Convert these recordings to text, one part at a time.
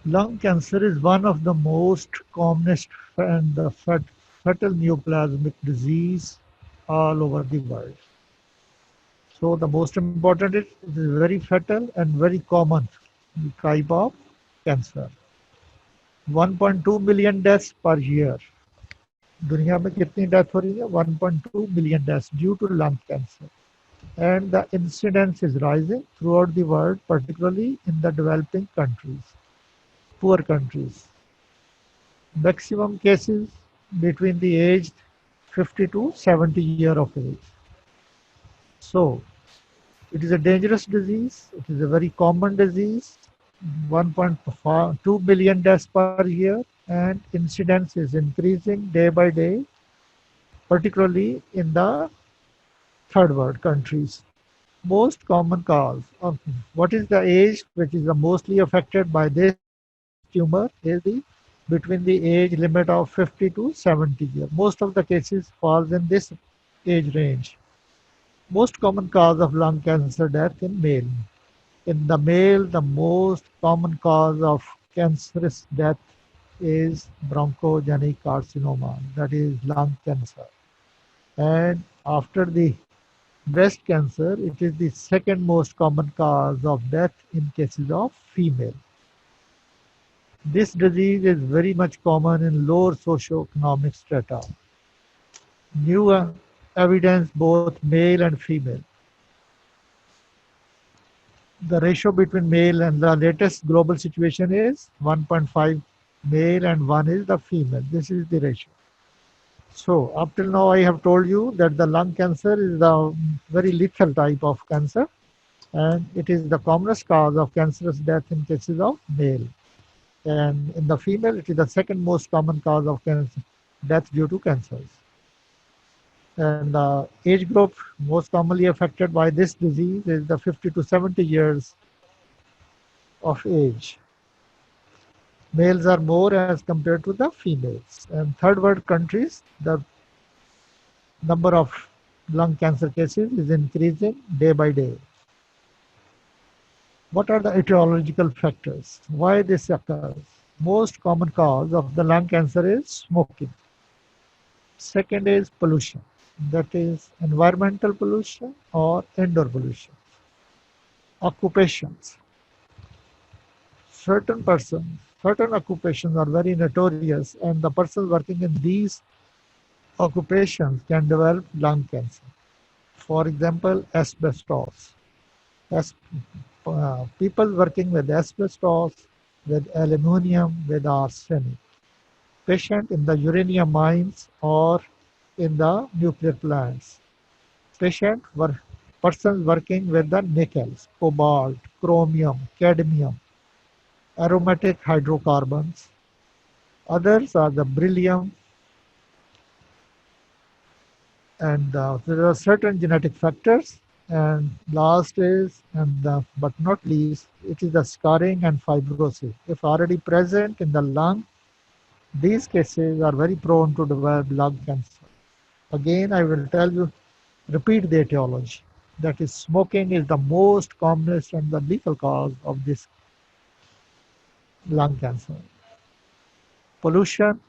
Lung cancer is one of the most commonest and the fatal neoplasmic disease all over the world. So the most important is it is very fatal and very common type of cancer. 1.2 million deaths per year. दुनिया में कितनी death हो रही है 1.2 million deaths due to lung cancer. And the incidence is rising throughout the world, particularly in the developing countries, poor countries. Maximum cases between the age 50 to 70 year of age. So it is a dangerous disease. It is a very common disease. 1.2 million deaths per year, and incidence is increasing day by day, particularly in the third world countries. Most common cause of what is the age which is the mostly affected by this tumor is the between the age limit of 50 to 70 years. Most of the cases falls in this age range. Most common cause of lung cancer death in male. In the male, the most common cause of cancerous death is bronchogenic carcinoma, that is lung cancer. And after the breast cancer, it is the second most common cause of death in cases of female. This disease is very much common in lower socioeconomic strata. New evidence both male and female. The ratio between male and the latest global situation is 1.5 male and 1 is the female. This is the ratio. So up till now I have told you that the lung cancer is the very lethal type of cancer, and it is the commonest cause of cancerous death in cases of male. And in the female, it is the second most common cause of cancer, death due to cancers. And the age group most commonly affected by this disease is the 50 to 70 years of age. Males are more as compared to the females. And third world countries, the number of lung cancer cases is increasing day by day. What are the etiological factors? Why this occurs? Most common cause of the lung cancer is smoking. Second is pollution, that is environmental pollution or indoor pollution. Occupations. Certain occupations are very notorious, and the person working in these occupations can develop lung cancer. For example, asbestos. As, People working with asbestos, with aluminum, with arsenic. Patient in the uranium mines or in the nuclear plants. Patient were persons working with the nickels, cobalt, chromium, cadmium, aromatic hydrocarbons. Others are the beryllium, and there are certain genetic factors. And last is, but not least, it is the scarring and fibrosis. If already present in the lung, these cases are very prone to develop lung cancer. Again, I will tell you, repeat the etiology. That is, smoking is the most commonest and the lethal cause of this lung cancer. Pollution,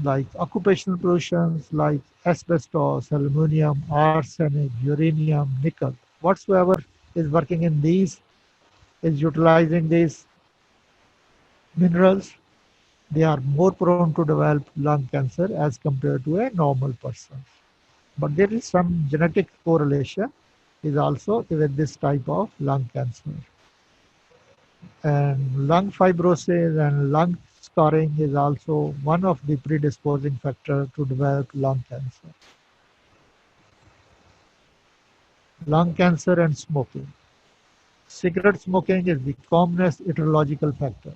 like occupational pollutions like asbestos, aluminum, arsenic, uranium, nickel, whatsoever is working in these, is utilizing these minerals, they are more prone to develop lung cancer as compared to a normal person. But there is some genetic correlation is also with this type of lung cancer. And lung fibrosis and lung scarring is also one of the predisposing factors to develop lung cancer. Lung cancer and smoking. Cigarette smoking is the commonest etiological factor.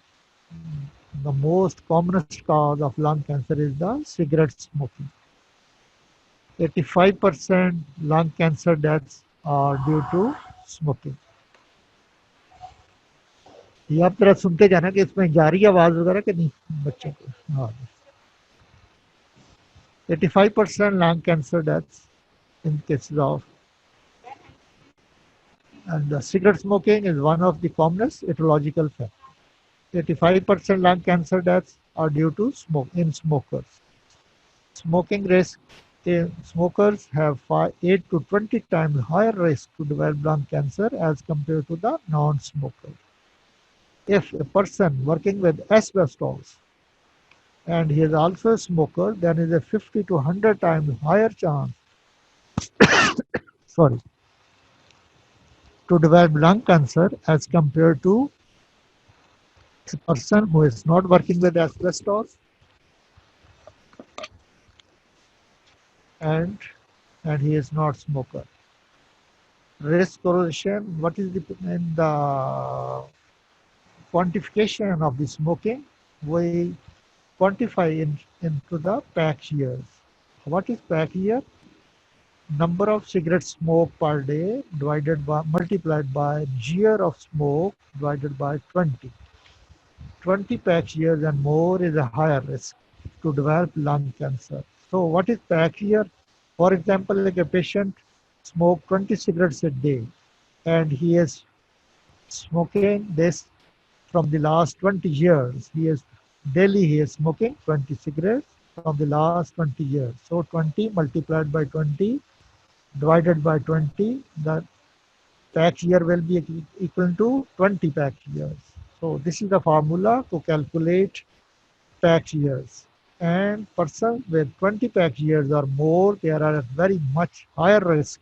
The most commonest cause of lung cancer is the cigarette smoking. 85% lung cancer deaths are due to smoking. ये आप जरा सुनते जाना कि इसमें जा रही है आवाज वगैरह कि नहीं बच्चों को. हाँ. 85% lung cancer deaths in cases of, and cigarette smoking is one of the commonest etiological factors. 85% lung cancer deaths are due to smoke in smokers. Smoking risk in smokers have 8 to 20 times higher risk to develop lung cancer as compared to the non-smoker. If a person working with asbestos and he is also a smoker, then is a 50 to 100 times higher chance, sorry, to develop lung cancer as compared to a person who is not working with asbestos and and he is not smoker. Risk correlation, what is in the quantification of the smoking? We quantify into the pack years. What is pack year? Number of cigarettes smoked per day divided by multiplied by year of smoke divided by 20. 20 pack years and more is a higher risk to develop lung cancer. So what is pack year? For example, like a patient smoke 20 cigarettes a day and he is smoking this from the last 20 years. He is smoking 20 cigarettes from the last 20 years. So 20 multiplied by 20 divided by 20, the pack year will be equal to 20 pack years. So this is the formula to calculate pack years. And persons with 20 pack years or more, they are at very much higher risk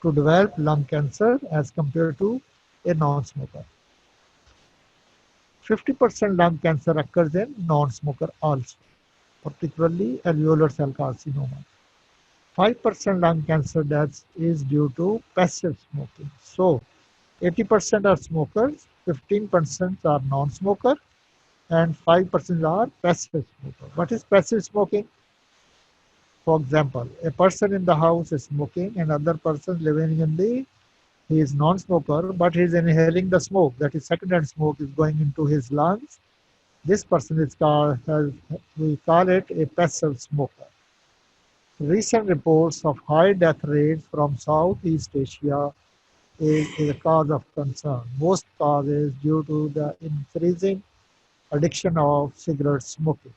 to develop lung cancer as compared to a non-smoker. 50% lung cancer occurs in non-smoker also, particularly alveolar cell carcinoma. 5% lung cancer deaths is due to passive smoking. So 80% are smokers, 15% are non-smoker, and 5% are passive smoker. What is passive smoking? For example, a person in the house is smoking and other person living in he is non-smoker, but he is inhaling the smoke. That is second-hand smoke is going into his lungs. This person is called, we call it a passive smoker. Recent reports of high death rates from Southeast Asia is a cause of concern. Most causes due to the increasing addiction of cigarette smoking.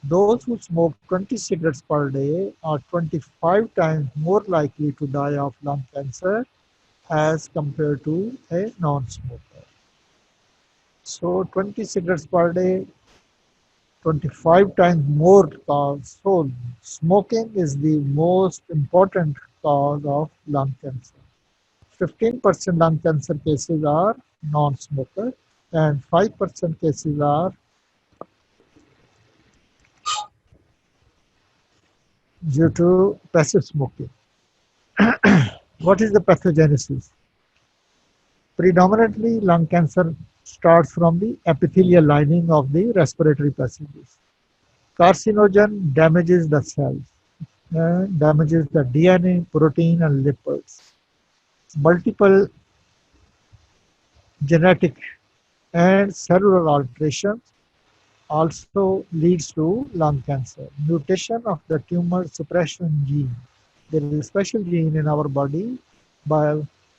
Those who smoke 20 cigarettes per day are 25 times more likely to die of lung cancer as compared to a non-smoker. So 20 cigarettes per day, 25 times more cause. So smoking is the most important cause of lung cancer. 15% lung cancer cases are non-smoker and 5% cases are due to passive smoking. What is the pathogenesis? Predominantly, lung cancer starts from the epithelial lining of the respiratory passages. Carcinogen damages the cells, damages the DNA, protein, and lipids. Multiple genetic and cellular alterations also leads to lung cancer. Mutation of the tumor suppression gene. There is a special gene in our body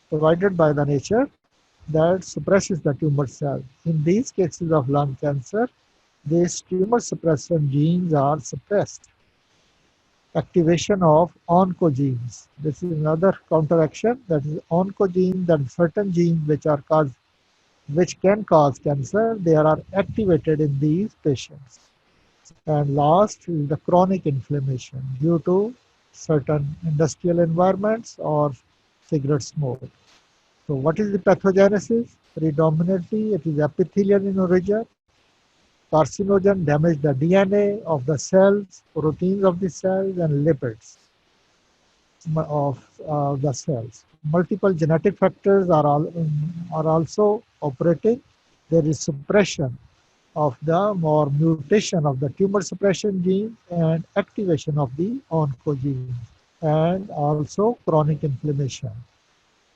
provided by the nature that suppresses the tumor cell. In these cases of lung cancer, these tumor suppression genes are suppressed. Activation of oncogenes. This is another counteraction, that is oncogenes, that certain genes which can cause cancer, they are activated in these patients. And last is the chronic inflammation due to certain industrial environments or cigarette smoke. So what is the pathogenesis? Predominantly, it is epithelial in origin. Carcinogen damage the DNA of the cells, proteins of the cells, and lipids of the cells. Multiple genetic factors are also operating. There is suppression of the or mutation of the tumor suppression gene and activation of the oncogenes, and also chronic inflammation.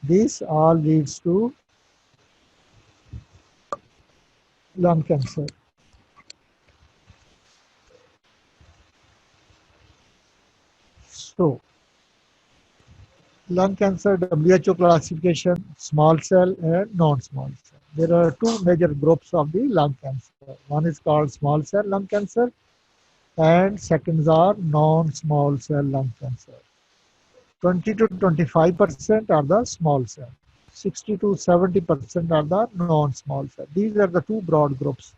This all leads to lung cancer. So, lung cancer WHO classification, small cell and non-small cell. There are two major groups of the lung cancer. One is called small cell lung cancer, and seconds are non-small cell lung cancer. 20 to 25% are the small cell. 60 to 70% are the non-small cell. These are the two broad groups.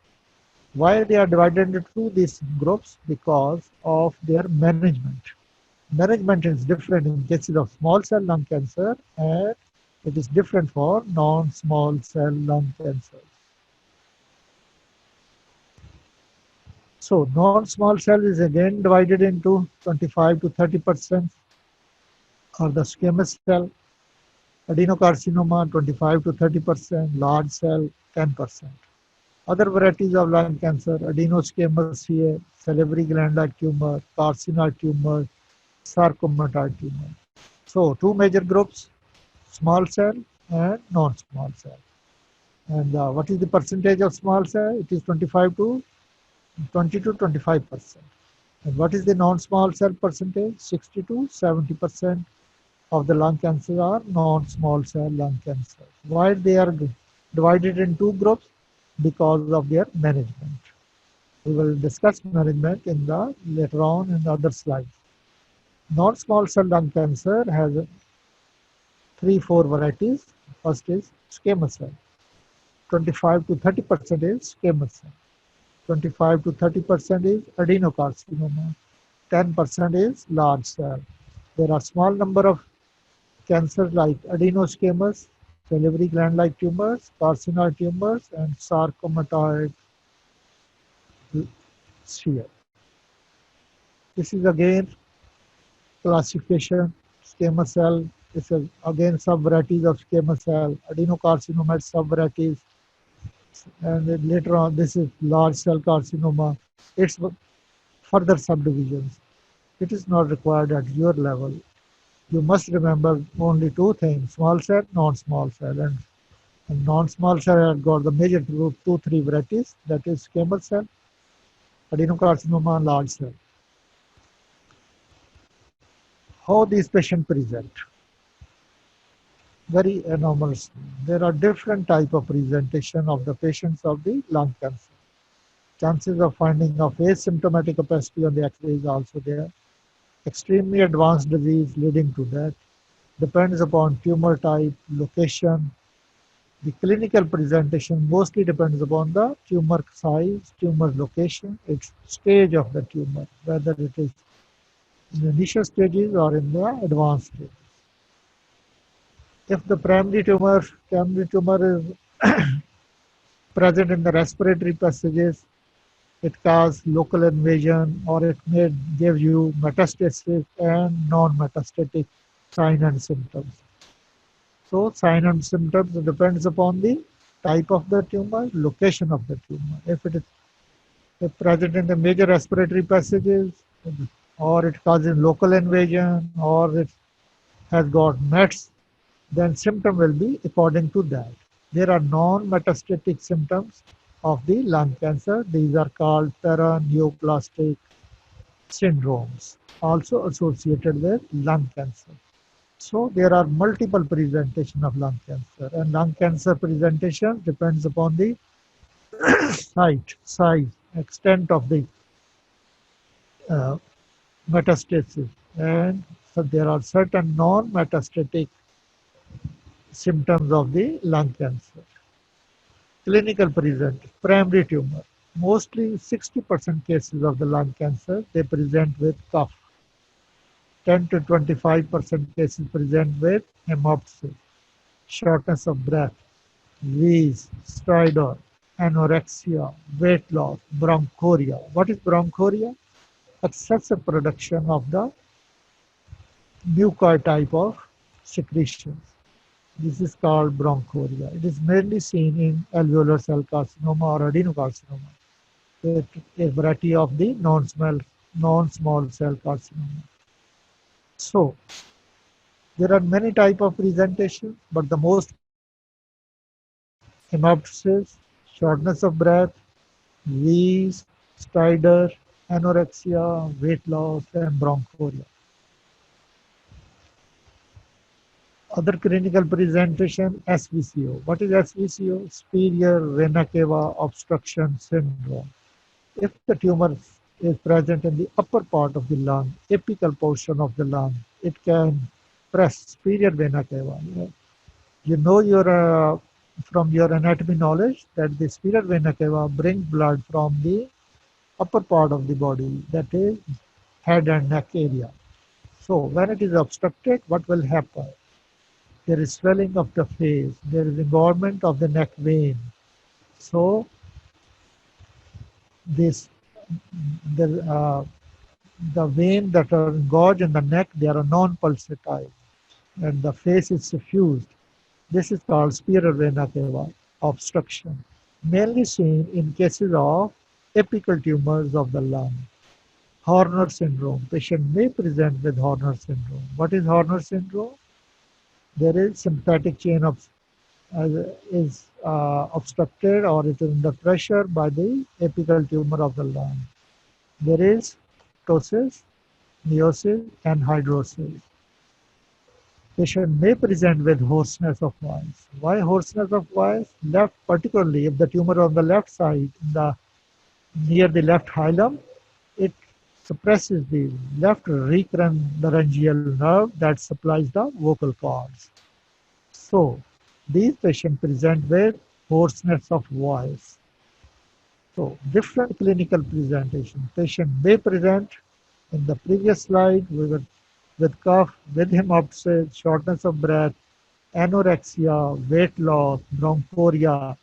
Why they are divided into these groups? Because of their management. Management is different in cases of small cell lung cancer, and it is different for non-small cell lung cancer. So non-small cell is again divided into 25 to 30% are the squamous cell, adenocarcinoma 25 to 30%, large cell 10%. Other varieties of lung cancer, adenosquamous here, salivary gland-like tumor, carcinoid tumor, sarcomatoid tumor. So two major groups, small cell and non-small cell. And what is the percentage of small cell? It is 25 to 20 to 25%. And what is the non-small cell percentage? 60 to 70% of the lung cancer are non-small cell lung cancer. Why they are divided in two groups? Because of their management. We will discuss management in the later on in the other slides. Non-small cell lung cancer has four varieties. First is squamous cell. 25 to 30% is squamous cell. 25 to 30% is adenocarcinoma. 10% is large cell. There are small number of cancers like adenosquamous, salivary gland-like tumors, carcinoid tumors, and sarcomatoid sphere. This is again classification. Squamous cell is again subvarieties of squamous cell. Adenocarcinoma subvarieties, and then later on this is large cell carcinoma. It's further subdivisions. It is not required at your level. You must remember only two things: small cell, non-small cell, and non-small cell have got the major group three varieties. That is squamous cell, adenocarcinoma, and large cell. How these patients present? Very anomalous. There are different type of presentation of the patients of the lung cancer. Chances of finding of asymptomatic opacity on the X-ray is also there. Extremely advanced disease leading to death. Depends upon tumor type, location. The clinical presentation mostly depends upon the tumor size, tumor location, its stage of the tumor, whether it is in the initial stages or in the advanced stages. If the primary tumor is present in the respiratory passages, it causes local invasion, or it may give you metastasis and non-metastatic sign and symptoms. So sign and symptoms depends upon the type of the tumor, location of the tumor. If it is present in the major respiratory passages, or it causes local invasion, or it has got mets, then symptom will be according to that. There are non-metastatic symptoms of the lung cancer. These are called paraneoplastic syndromes, also associated with lung cancer. So there are multiple presentation of lung cancer, and lung cancer presentation depends upon the site, size, extent of the uh, metastasis, and so there are certain non-metastatic symptoms of the lung cancer. Clinical present, primary tumor. Mostly 60% cases of the lung cancer, they present with cough. 10 to 25% cases present with hemoptysis, shortness of breath, wheeze, stridor, anorexia, weight loss, bronchoria. What is bronchoria? Excessive production of the mucoid type of secretions. This is called bronchoria. It is mainly seen in alveolar cell carcinoma or adenocarcinoma, a variety of the non-small cell carcinoma. So, there are many type of presentations, but the most hemoptysis, shortness of breath, wheeze, stridor, anorexia, weight loss, and bronchoria. Other clinical presentation, SVCO. What is SVCO? Superior vena cava obstruction syndrome. If the tumor is present in the upper part of the lung, apical portion of the lung, it can press superior vena cava. You know your from your anatomy knowledge that the superior vena cava brings blood from the upper part of the body, that is head and neck area. So when it is obstructed, what will happen? There is swelling of the face, there is involvement of the neck vein. So this the the vein that are engorged in the neck, they are non-pulsatile, and the face is suffused. This is called superior vena cava obstruction, mainly seen in cases of apical tumors of the lung. Horner syndrome. Patient may present with Horner syndrome. What is Horner syndrome? There is sympathetic chain of is obstructed or it is under pressure by the apical tumor of the lung. There is ptosis, meiosis, and hydrosis. Patient may present with hoarseness of voice. Why hoarseness of voice? Left, particularly if the tumor on the left side, near the left hilum, it suppresses the left recurrent laryngeal nerve that supplies the vocal cords. So these patients present with hoarseness of voice. So different clinical presentation. Patient may present in the previous slide with cough, with hemoptysis, shortness of breath, anorexia, weight loss, bronchoria,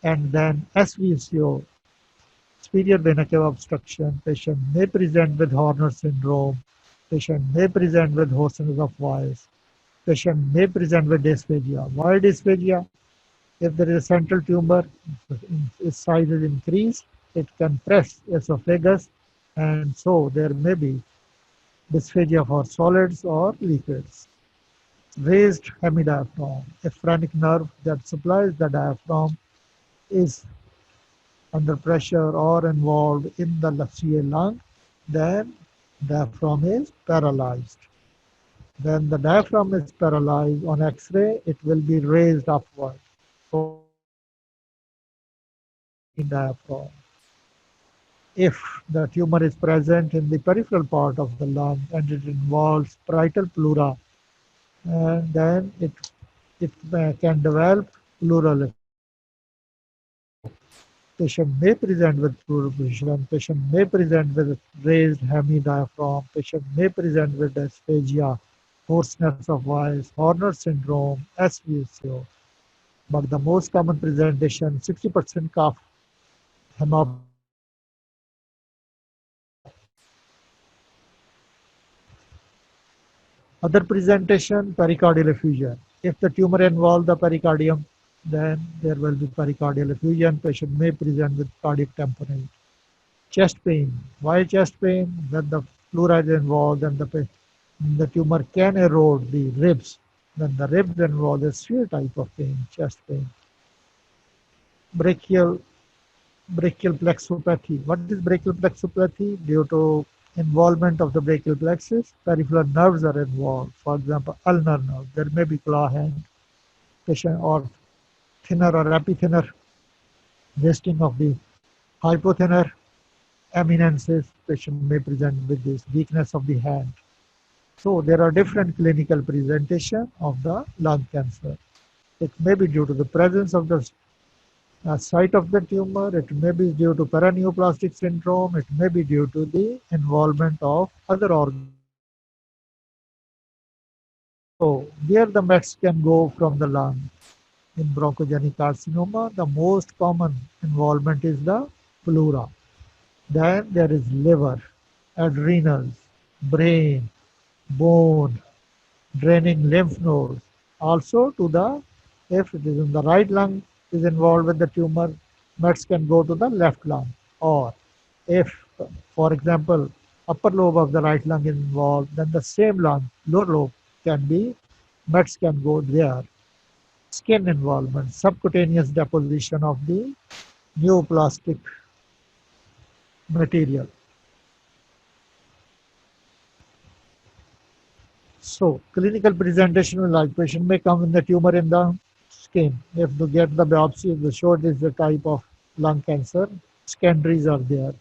and then SVCO, superior vena cava obstruction. Patient may present with Horner syndrome. Patient may present with hoarseness of voice. Patient may present with dysphagia. Why dysphagia? If there is a central tumor, its size is increased, it can press esophagus, and so there may be dysphagia for solids or liquids. Raised hemidiaphragm, a phrenic nerve that supplies the diaphragm, is under pressure or involved in the CA lung, then diaphragm is paralyzed. When the diaphragm is paralyzed on X-ray, it will be raised upward. So diaphragm. If the tumor is present in the peripheral part of the lung and it involves parietal pleura, then it can develop pleural. Patient may present with pleural effusion, patient may present with raised hemidiaphragm, patient may present with dysphagia, hoarseness of voice, Horner syndrome, SVCO. But the most common presentation, 60% cough, hemoptysis. Other presentation, pericardial effusion. If the tumor involves the pericardium, then there will be pericardial effusion. Patient may present with cardiac tamponade. Chest pain. Why chest pain? When the pleura is involved and the tumor can erode the ribs. When the ribs involved, a severe type of pain, chest pain. Brachial plexopathy. What is brachial plexopathy? Due to involvement of the brachial plexus, peripheral nerves are involved. For example, ulnar nerve. There may be claw hand, patient or thinner or epithinner, wasting of the hypothinner eminences. Patient may present with this weakness of the hand. So there are different clinical presentation of the lung cancer. It may be due to the presence of the site of the tumor, it may be due to paraneoplastic syndrome, it may be due to the involvement of other organs. So where the mets can go from the lung. In bronchogenic carcinoma, the most common involvement is the pleura. Then there is liver, adrenals, brain, bone, draining lymph nodes. Also to the, if it is in the right lung is involved with the tumor, mets can go to the left lung. Or if, for example, upper lobe of the right lung is involved, then the same lung, lower lobe, can be, mets can go there. Skin involvement, subcutaneous deposition of the neoplastic material. So clinical presentation will like patient may come with the tumor in the skin. If they get the biopsy, if they show this is the type of lung cancer, secondaries are there.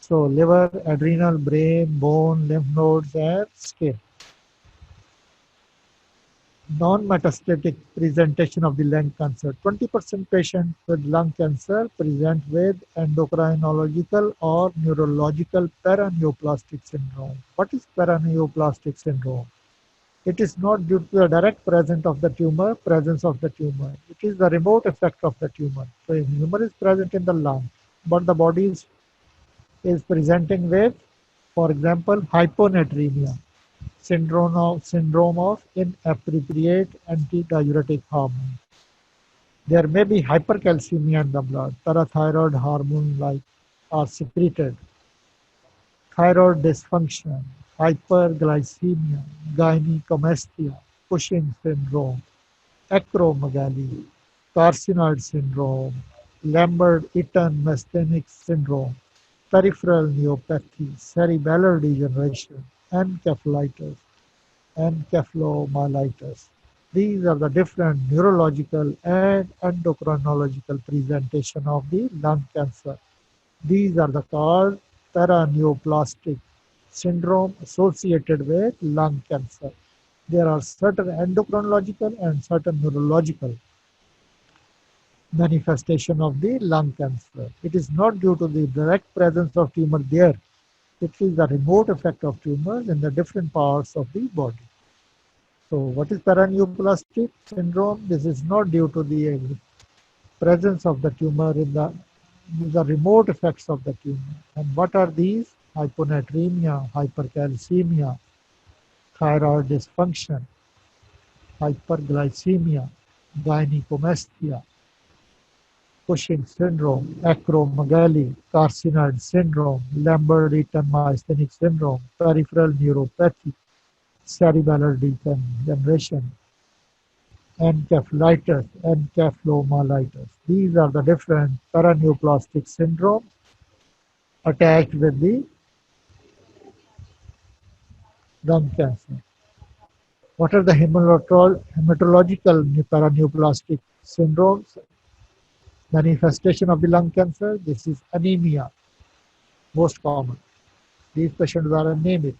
So liver, adrenal, brain, bone, lymph nodes, and skin. Non-metastatic presentation of the lung cancer. 20% patients with lung cancer present with endocrinological or neurological paraneoplastic syndrome. What is paraneoplastic syndrome? It is not due to the direct presence of the tumor. It is the remote effect of the tumor. So if tumor is present in the lung, but the body is presenting with, for example, hyponatremia, syndrome of inappropriate antidiuretic hormone. There may be hypercalcemia in the blood, parathyroid hormone like are secreted, thyroid dysfunction, hyperglycemia, gynecomastia, Cushing syndrome, acromegaly, carcinoid syndrome, Lambert-Eaton myasthenic syndrome, peripheral neuropathy, cerebellar degeneration, encephalitis, encephalomyelitis. These are the different neurological and endocrinological presentation of the lung cancer. These are the called paraneoplastic syndrome associated with lung cancer. There are certain endocrinological and certain neurological manifestation of the lung cancer. It is not due to the direct presence of tumor there. It is the remote effect of tumors in the different parts of the body. So what is paraneoplastic syndrome? This is not due to the presence of the tumor in the remote effects of the tumor. And what are these? Hyponatremia, hypercalcemia, thyroid dysfunction, hyperglycemia, gynecomastia, Cushing syndrome, acromegaly, carcinoid syndrome, Lambert-Eaton myasthenic syndrome, peripheral neuropathy, cerebellar degeneration, encephalitis, encephalomyelitis. These are the different paraneoplastic syndromes attached with the lung cancer. What are the hematological paraneoplastic syndromes? Manifestation of the lung cancer. This is anemia, most common. These patients are anemic.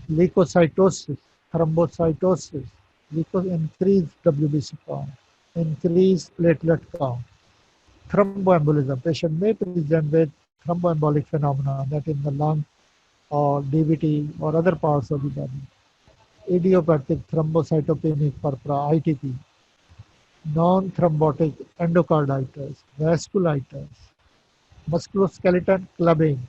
Leukocytosis, thrombocytosis, increased WBC count, increased platelet count, thromboembolism. Patient may present with thromboembolic phenomena that in the lung or DVT or other parts of the body. Idiopathic thrombocytopenic purpura, ITP, non-thrombotic endocarditis, vasculitis, musculoskeletal clubbing,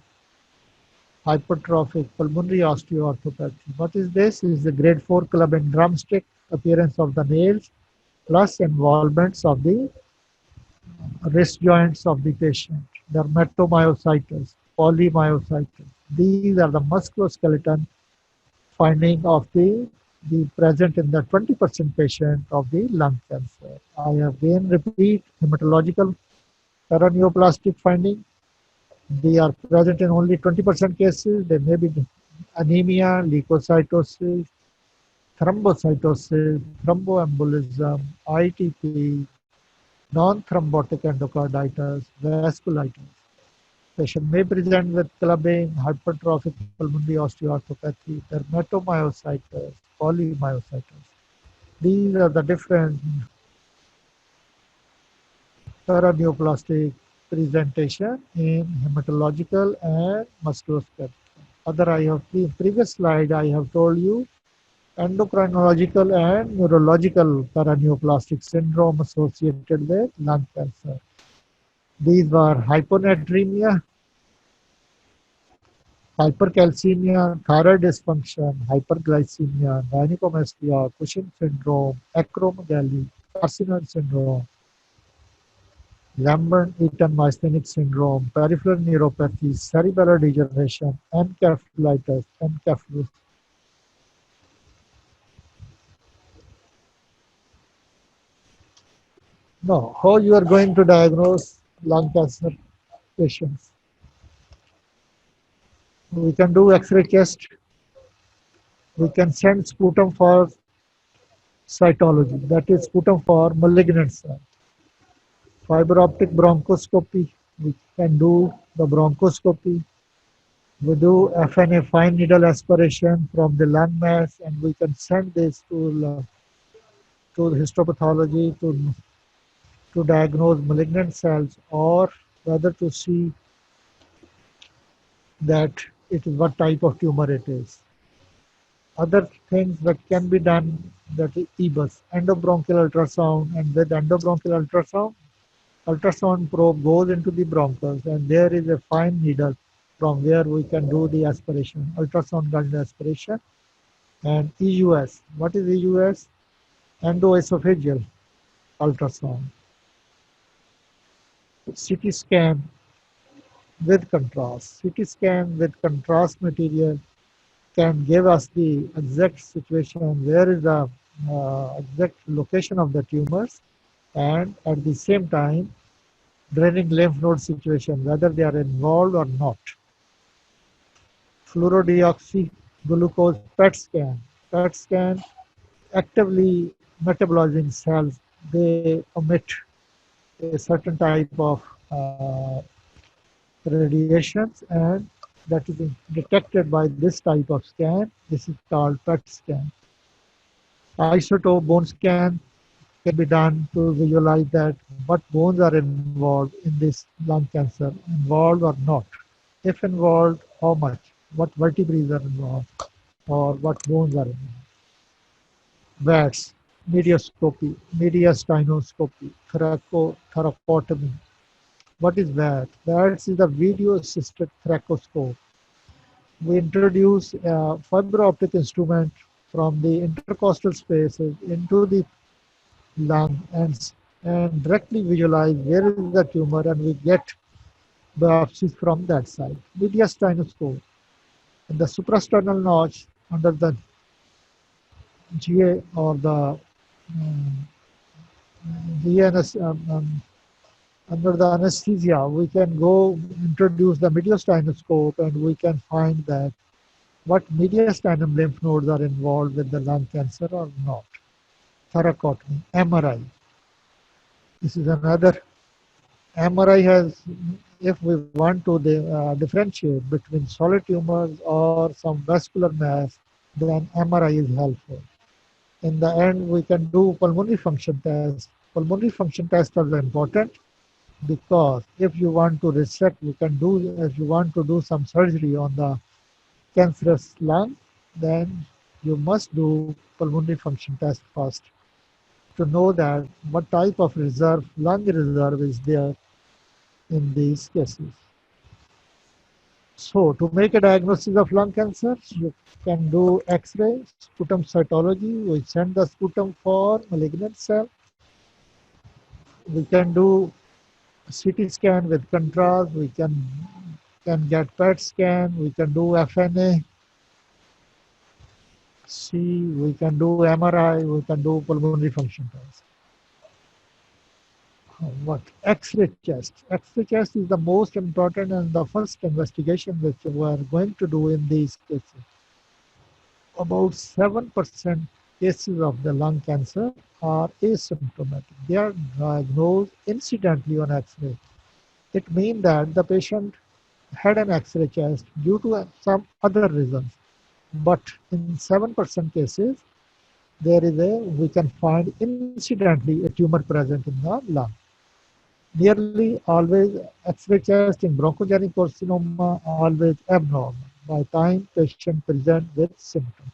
hypertrophic pulmonary osteoarthropathy. What is this? It is the grade 4 clubbing drumstick, appearance of the nails, plus involvements of the wrist joints of the patient, dermatomyositis, polymyositis. These are the musculoskeletal finding of the present in the 20% patient of the lung cancer. I again repeat hematological paraneoplastic finding. They are present in only 20% cases. There may be anemia, leukocytosis, thrombocytosis, thromboembolism, ITP, non-thrombotic endocarditis, vasculitis. Patient may present with clubbing, hypertrophic pulmonary osteoarthropathy, dermatomyositis, polymyositis. These are the different paraneoplastic presentation in hematological and musculoskeletal. Other I have previous slide I have told you endocrinological and neurological paraneoplastic syndrome associated with lung cancer. These were hyponatremia, hypercalcemia, thyroid dysfunction, hyperglycemia, gynecomastia, Cushing syndrome, acromegaly, carcinoid syndrome, Lambert-Eaton myasthenic syndrome, peripheral neuropathy, cerebellar degeneration, encephalitis, encephalitis. No, how you are going to diagnose lung cancer patients? We can do X-ray test. We can send sputum for cytology, that is sputum for malignant cell. Fiber optic bronchoscopy, we can do the bronchoscopy. We do FNA fine needle aspiration from the lung mass, and we can send this to histopathology to diagnose malignant cells, or rather to see that it is what type of tumor it is. Other things that can be done, that is EBUS, endobronchial ultrasound, and with endobronchial ultrasound probe goes into the bronchus, and there is a fine needle from where we can do the aspiration, ultrasound guided aspiration. And EUS, what is EUS? Endoesophageal ultrasound. CT scan with contrast. CT scan with contrast material can give us the exact situation, where is the exact location of the tumors, and at the same time draining lymph node situation, whether they are involved or not. Fluorodeoxyglucose PET scan. PET scan actively metabolizing cells, they emit a certain type of radiations, and that is detected by this type of scan. This is called PET scan. Isotope bone scan can be done to visualize that what bones are involved in this lung cancer, involved or not. If involved, how much, what vertebrae are involved, or what bones are involved. VATS, medioscopy, mediastinoscopy, thoracotomy. What is VATS? VATS is a video assisted thoracoscope. We introduce a fiber optic instrument from the intercostal spaces into the lung, and directly visualize where is the tumor, and we get biopsies from that side. Mediastinoscope, and the suprasternal notch under the GA, or the VNS, under the anesthesia, we can go introduce the mediastinoscope, and we can find that what mediastinum lymph nodes are involved with the lung cancer or not. Thoracotomy, MRI. This is another. MRI has, if we want to differentiate between solid tumors or some vascular mass, then MRI is helpful. In the end, we can do pulmonary function test. Pulmonary function tests are important because if you want to resect, you can do, if you want to do some surgery on the cancerous lung, then you must do pulmonary function test first to know that what type of reserve, lung reserve is there in these cases. So to make a diagnosis of lung cancer, you can do X-ray, sputum cytology. We send the sputum for malignant cell. We can do CT scan with contrast. We can get PET scan. We can do FNA. We can do MRI. We can do pulmonary function test. What? X-ray chest. X-ray chest is the most important and the first investigation which we are going to do in these cases. About 7% cases of the lung cancer are asymptomatic. They are diagnosed incidentally on X-ray. It means that the patient had an X-ray chest due to some other reasons. But in 7% cases, we can find incidentally a tumor present in the lung. Nearly always X-ray chest in bronchogenic carcinoma always abnormal. By time patient present with symptoms.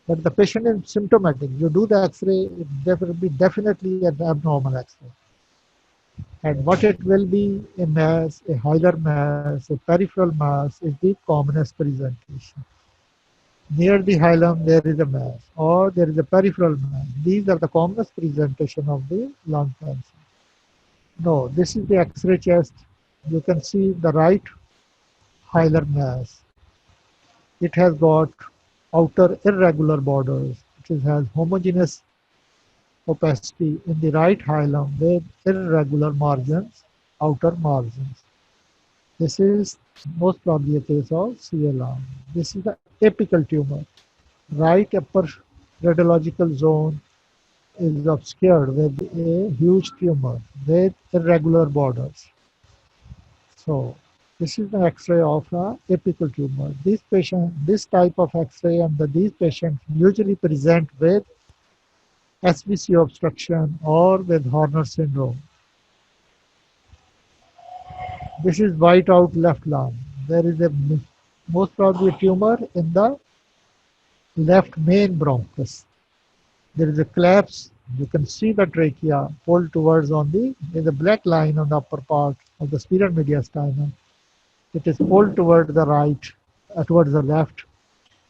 But the patient is symptomatic. You do the X-ray, it will be definitely an abnormal X-ray. And what it will be, a mass, a hilar mass, a peripheral mass is the commonest presentation. Near the hilum there is a mass, or there is a peripheral mass. These are the commonest presentation of the lung cancer. No, this is the X-ray chest. You can see the right hilar mass. It has got outer irregular borders. It has homogeneous opacity in the right hilum with irregular margins, outer margins. This is most probably a case of CLR. This is the apical tumor. Right upper radiological zone is obscured with a huge tumor with irregular borders. So this is the X-ray of a apical tumor. This type of X-ray and these patients usually present with SBC obstruction or with Horner syndrome. This is white out left lung. There is a most probably a tumor in the left main bronchus. There is a collapse. You can see the trachea pulled towards on the, there's a black line on the upper part of the superior mediastinum. It is pulled toward the right, towards the left,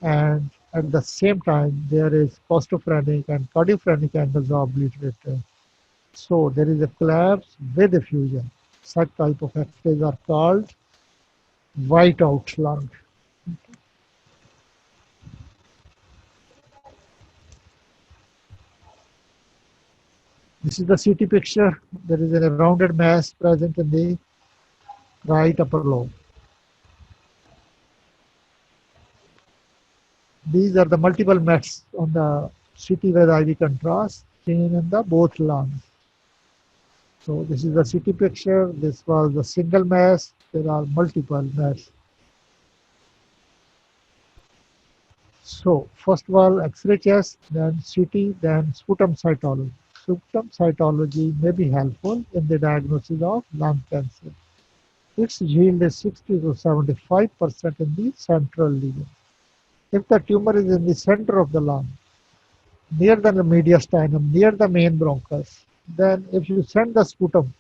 and at the same time there is costophrenic and cardiophrenic angles are obliterated. So there is a collapse with effusion. Such type of X-rays are called white-out lung. This is the CT picture. There is a rounded mass present in the right upper lobe. These are the multiple mets on the CT with IV contrast seen in the both lungs. So this is the CT picture. This was the single mass. There are multiple mets. So first of all, X-ray chest, then CT, then sputum cytology. Sputum cytology may be helpful in the diagnosis of lung cancer. Its yield is 60 to 75% in the central lesion. If the tumor is in the center of the lung, near the mediastinum, near the main bronchus, then if you send the sputum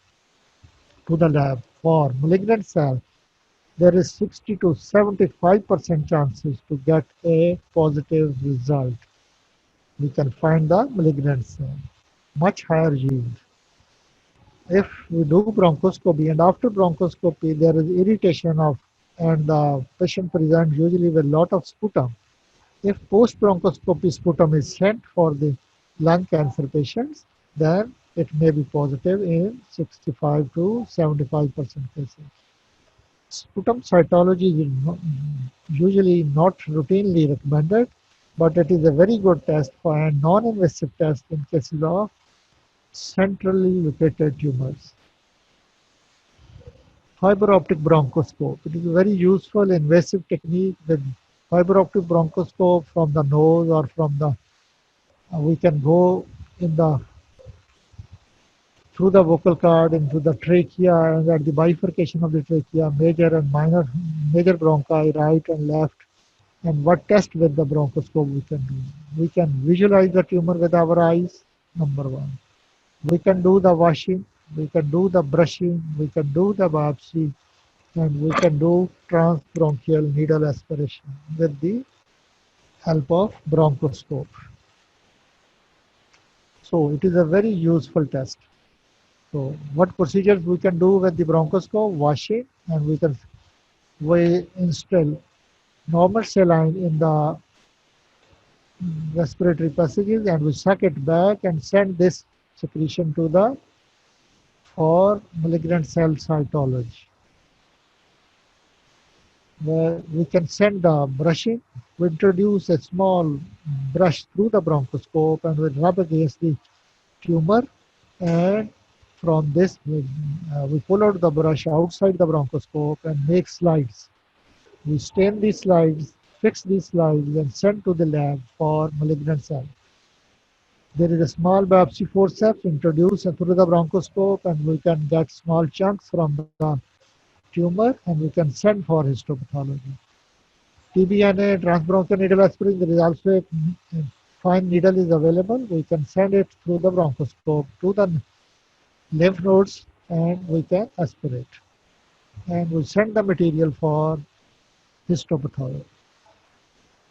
to the lab for malignant cell, there is 60 to 75% chances to get a positive result. We can find the malignant cell, much higher yield. If we do bronchoscopy and after bronchoscopy there is irritation of and the patient presents usually with lot of sputum. If post bronchoscopy sputum is sent for the lung cancer patients, then it may be positive in 65 to 75% cases. Sputum cytology is usually not routinely recommended, but it is a very good test for a non-invasive test in cases of centrally located tumors. Fiber optic bronchoscope. It is a very useful invasive technique with fiber optic bronchoscope from the nose or from the, we can go in the through the vocal cord into the trachea and at the bifurcation of the trachea, major and minor, major bronchi, right and left. And what test with the bronchoscope we can do? We can visualize the tumor with our eyes, number one. We can do the washing, we can do the brushing, we can do the biopsy, and we can do transbronchial needle aspiration with the help of bronchoscope. So it is a very useful test. So what procedures we can do with the bronchoscope? Washing, and we instill normal saline in the respiratory passages and we suck it back and send this secretion to the for malignant cell cytology, where we can send the brushing. We introduce a small brush through the bronchoscope and we rub against the tumor, and from this we pull out the brush outside the bronchoscope and make slides. We stain these slides, fix these slides and send to the lab for malignant cell. There is a small biopsy forceps introduced through the bronchoscope and we can get small chunks from the tumor and we can send for histopathology. TBNA, transbronchial needle aspirin, there is also a fine needle is available. We can send it through the bronchoscope to the lymph nodes and we can aspirate. And we send the material for histopathology.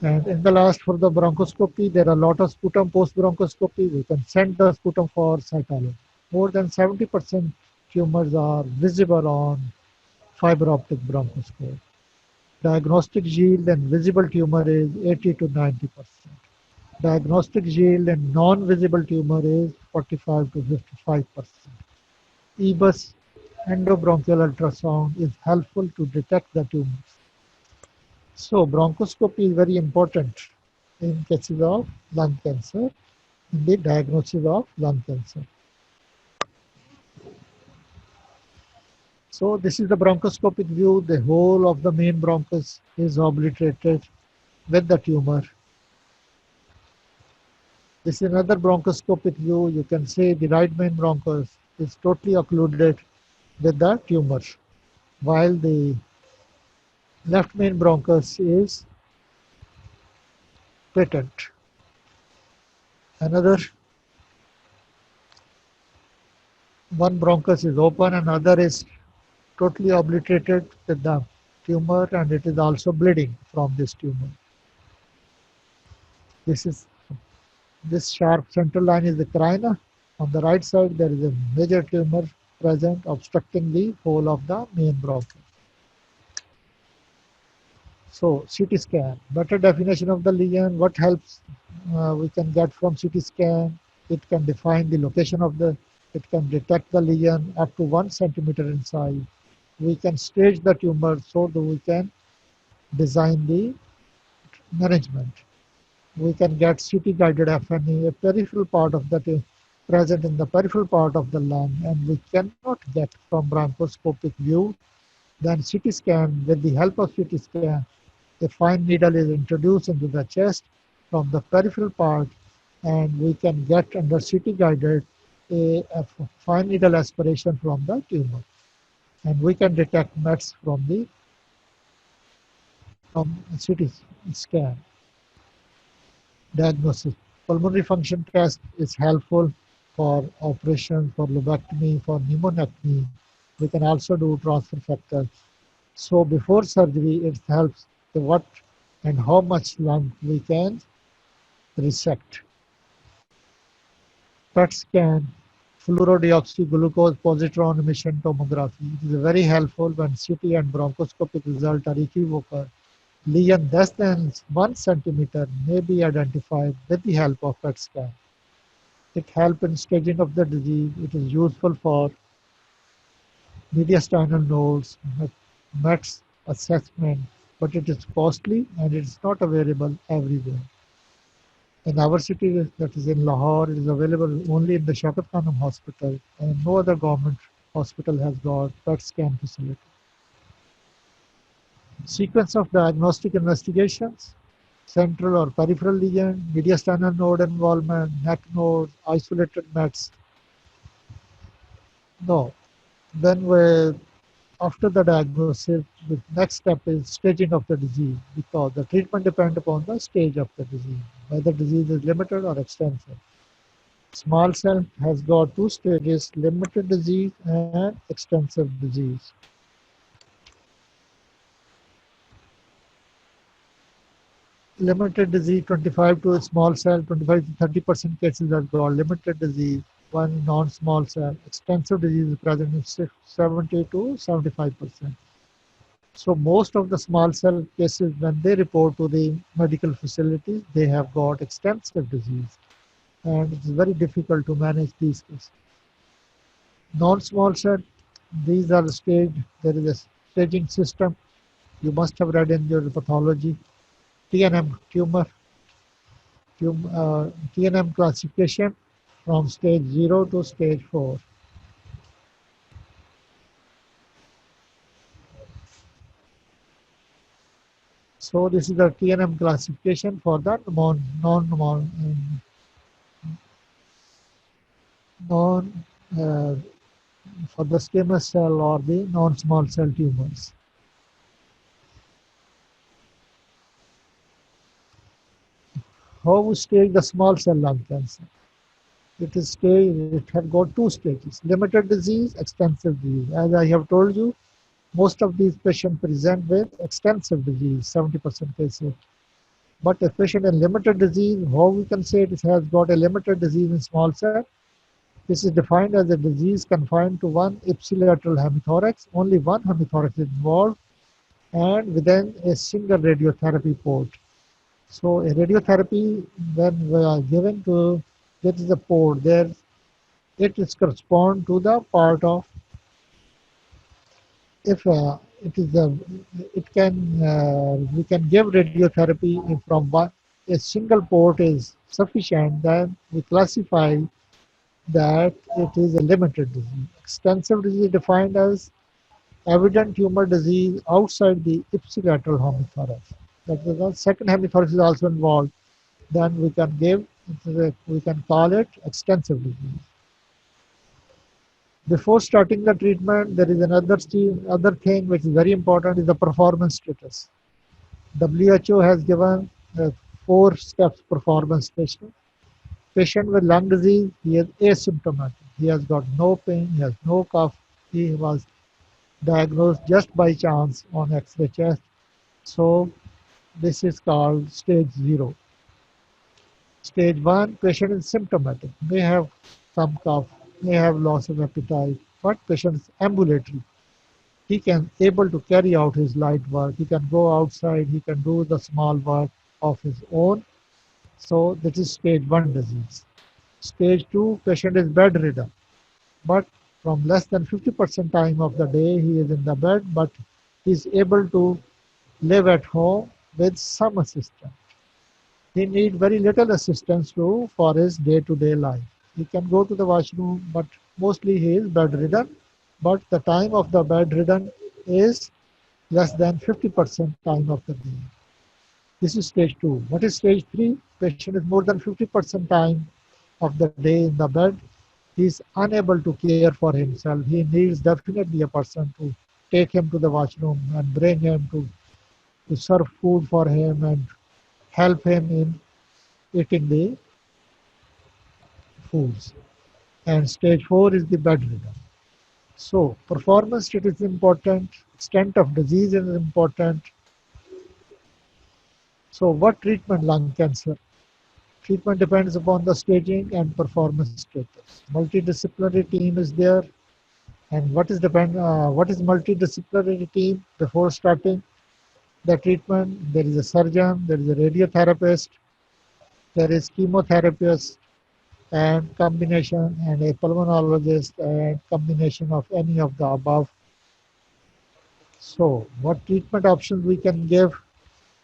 And in the last for the bronchoscopy, there are a lot of sputum post bronchoscopy. We can send the sputum for cytology. More than 70% tumors are visible on fiber optic bronchoscope. Diagnostic yield and visible tumor is 80 to 90%. Diagnostic yield and non-visible tumor is 45 to 55%. EBUS endobronchial ultrasound is helpful to detect the tumors. So bronchoscopy is very important in cases of lung cancer, in the diagnosis of lung cancer. So this is the bronchoscopic view. The whole of the main bronchus is obliterated with the tumor. This is another bronchoscopic view. You can see the right main bronchus is totally occluded with the tumor, while the left main bronchus is patent. Another one bronchus is open, another is totally obliterated with the tumor, and it is also bleeding from this tumor. This sharp central line is the carina. On the right side, there is a major tumor present obstructing the whole of the main bronchus. So CT scan, better definition of the lesion. What helps we can get from CT scan? It can define the location of it can detect the lesion up to 1 centimeter in size. We can stage the tumor so that we can design the management. We can get CT guided FNE, a peripheral part of the present in the peripheral part of the lung, and we cannot get from bronchoscopic view. Then CT scan, with the help of CT scan, a fine needle is introduced into the chest from the peripheral part, and we can get under CT guided a fine needle aspiration from the tumor, and we can detect METs from CT scan. Diagnosis. Pulmonary function test is helpful for operation, for lobectomy, for pneumonectomy. We can also do transfer factors. So before surgery, it helps the what and how much lung we can resect. PET scan, fluorodeoxyglucose positron emission tomography. It is very helpful when CT and bronchoscopic results are equivocal. Lesion less than 1 centimeter may be identified with the help of PET scan. It helps in staging of the disease. It is useful for mediastinal nodes, METs assessment, but it is costly and it is not available everywhere. In our city, that is in Lahore, it is available only in the Shaukat Khanum Hospital, and no other government hospital has got PET scan facility. Sequence of diagnostic investigations: central or peripheral lesion, mediastinal node involvement, neck nodes, isolated METs. No. Then after the diagnosis, the next step is staging of the disease, because the treatment depends upon the stage of the disease, whether disease is limited or extensive. Small cell has got two stages: limited disease and extensive disease. Limited disease, 25 to small cell, 25 to 30% cases have got limited disease, one non-small cell. Extensive disease is present in 70 to 75%. So most of the small cell cases, when they report to the medical facilities, they have got extensive disease, and it's very difficult to manage these cases. Non-small cell, these are staged. There is a staging system. You must have read in your pathology. TNM, TNM classification from stage 0 to stage 4. So this is the TNM classification for the non for the squamous cell or the non-small cell tumors. How we stage the small cell lung cancer? It has got two stages: limited disease, extensive disease. As I have told you, most of these patients present with extensive disease, 70% cases. But a patient in limited disease, how we can say it has got a limited disease in small cell? This is defined as a disease confined to one ipsilateral hemithorax. Only one hemithorax is involved, and within a single radiotherapy port. So a radiotherapy, when we are given to get the port, there it is correspond to the part of, if it is a, it can we can give radiotherapy from one a single port is sufficient, then we classify that it is a limited disease. Extensive disease is defined as evident tumor disease outside the ipsilateral hemithorax. That is the second hemithorax is also involved. Then we can we can call it extensive disease. Before starting the treatment, there is other thing which is very important is the performance status. WHO has given a 4 steps performance status. Patient with lung disease, he is asymptomatic. He has got no pain, he has no cough. He was diagnosed just by chance on X-ray chest. So this is called stage 0. Stage 1, patient is symptomatic, may have some cough, may have loss of appetite, but patient is ambulatory. He can able to carry out his light work. He can go outside. He can do the small work of his own. So this is stage 1 disease. Stage 2, patient is bedridden, but from less than 50% time of the day he is in the bed, but he is able to live at home with some assistance. He need very little assistance for his day-to-day life. He can go to the washroom, but mostly he is bedridden. But the time of the bedridden is less than 50% time of the day. This is stage 2. What is stage 3? Patient is more than 50% time of the day in the bed. He is unable to care for himself. He needs definitely a person to take him to the washroom and bring him to serve food for him and help him in eating the foods. And stage 4 is the bedridden. So performance status is important, extent of disease is important. So what treatment lung cancer? Treatment depends upon the staging and performance status. Multidisciplinary team is there. And what is multidisciplinary team? Before starting the treatment, there is a surgeon, there is a radiotherapist, there is chemotherapist, and combination, and a pulmonologist, and combination of any of the above. So what treatment options we can give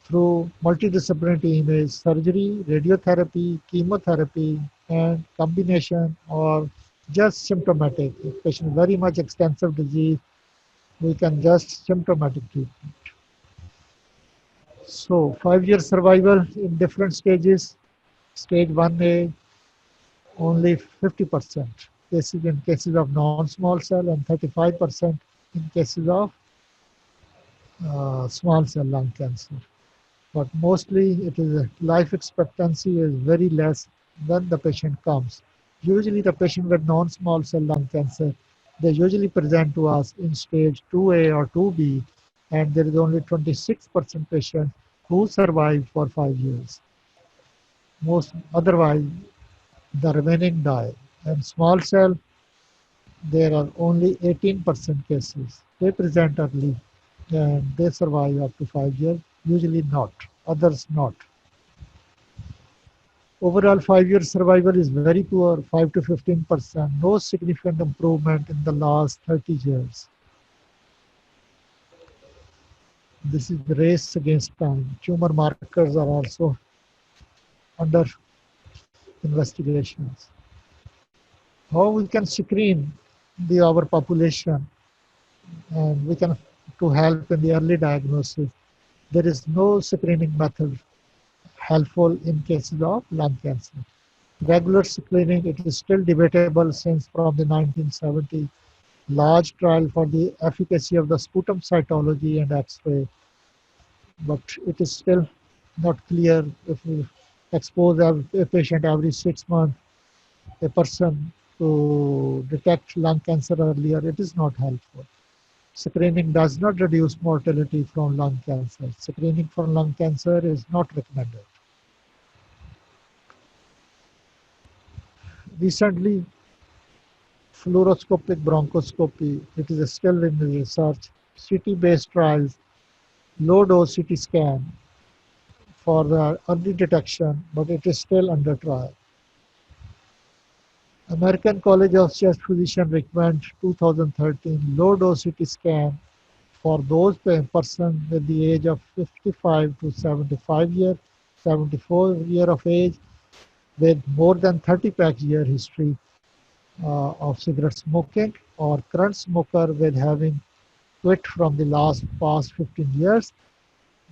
through multidisciplinary team is surgery, radiotherapy, chemotherapy, and combination, or just symptomatic. If patient very much extensive disease, we can just symptomatic treatment. So 5-year survival in different stages. Stage 1A, only 50% cases in cases of non-small cell and 35% in cases of small cell lung cancer. But mostly it is life expectancy is very less when the patient comes. Usually the patient with non-small cell lung cancer, they usually present to us in stage 2A or 2B, and there is only 26% patient who survive for 5 years. Most otherwise, the remaining die. And small cell, there are only 18% cases. They present early and they survive up to 5 years, usually not, others not. Overall 5-year survival is very poor, 5 to 15%, no significant improvement in the last 30 years. This is the race against time. Tumor markers are also under investigations. How we can screen our population and we can to help in the early diagnosis. There is no screening method helpful in cases of lung cancer. Regular screening, it is still debatable since from the 1970s. Large trial for the efficacy of the sputum cytology and X-ray, but it is still not clear if we expose a patient every 6 months, a person to detect lung cancer earlier, it is not helpful. Screening does not reduce mortality from lung cancer. Screening for lung cancer is not recommended. Recently, fluoroscopic bronchoscopy, it is still in the research. CT-based trials, low-dose CT scan for the early detection, but it is still under trial. American College of Chest Physicians recommend 2013 low-dose CT scan for those persons with the age of 55 to 75 years 74 year of age with more than 30 pack year history of cigarette smoking, or current smoker with having quit from the last past 15 years.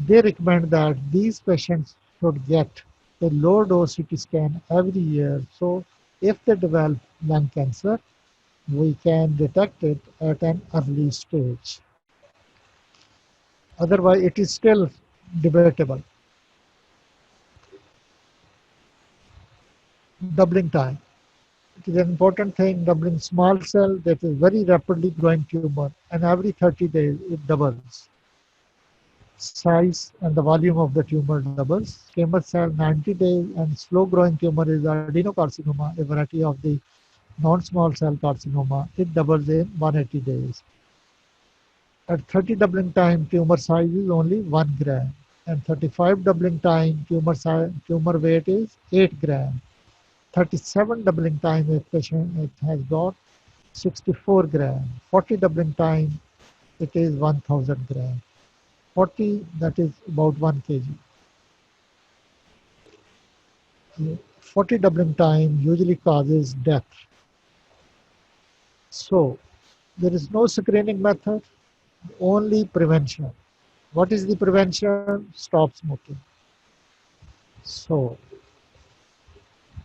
They recommend that these patients should get a low dose CT scan every year. So if they develop lung cancer, we can detect it at an early stage. Otherwise, it is still debatable. Doubling time. It is an important thing, doubling small cell that is very rapidly growing tumor, and every 30 days it doubles. Size and the volume of the tumor doubles. Squamous cell 90 days, and slow growing tumor is adenocarcinoma, a variety of the non-small cell carcinoma. It doubles in 180 days. At 30 doubling time, tumor size is only 1 gram, and 35 doubling time, tumor weight is 8 gram. 37 doubling time, a patient it has got 64 gram. 40 doubling time, it is 1000 gram. 40, that is about 1 kg. 40 doubling time usually causes death. So there is no screening method, only prevention. What is the prevention? Stop smoking. So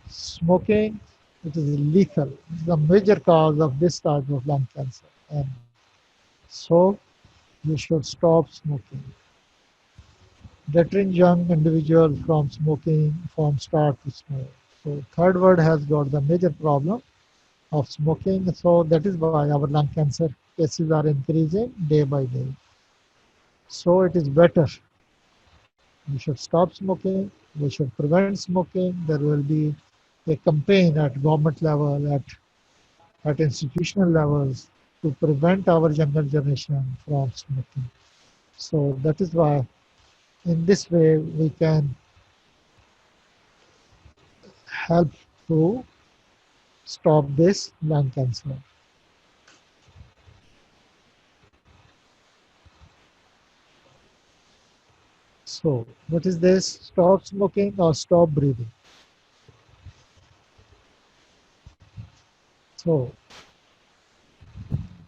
smoking, it is lethal. It's the major cause of this type of lung cancer. And so you should stop smoking. Deterring young individuals from smoking from start to smoke. So third world has got the major problem of smoking. So that is why our lung cancer cases are increasing day by day. So it is better. We should stop smoking. We should prevent smoking. There will be a campaign at government level, at institutional levels to prevent our younger generation from smoking. So that is why in this way we can help to stop this lung cancer. So what is this? Stop smoking or stop breathing. So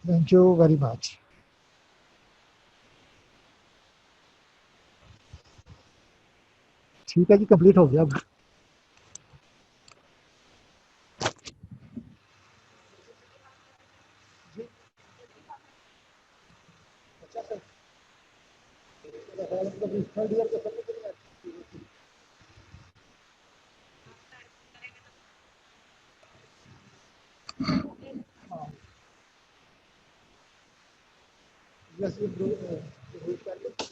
thank you very much. ठीक है जी, complete हो गया अब। Third year के Yes, you do.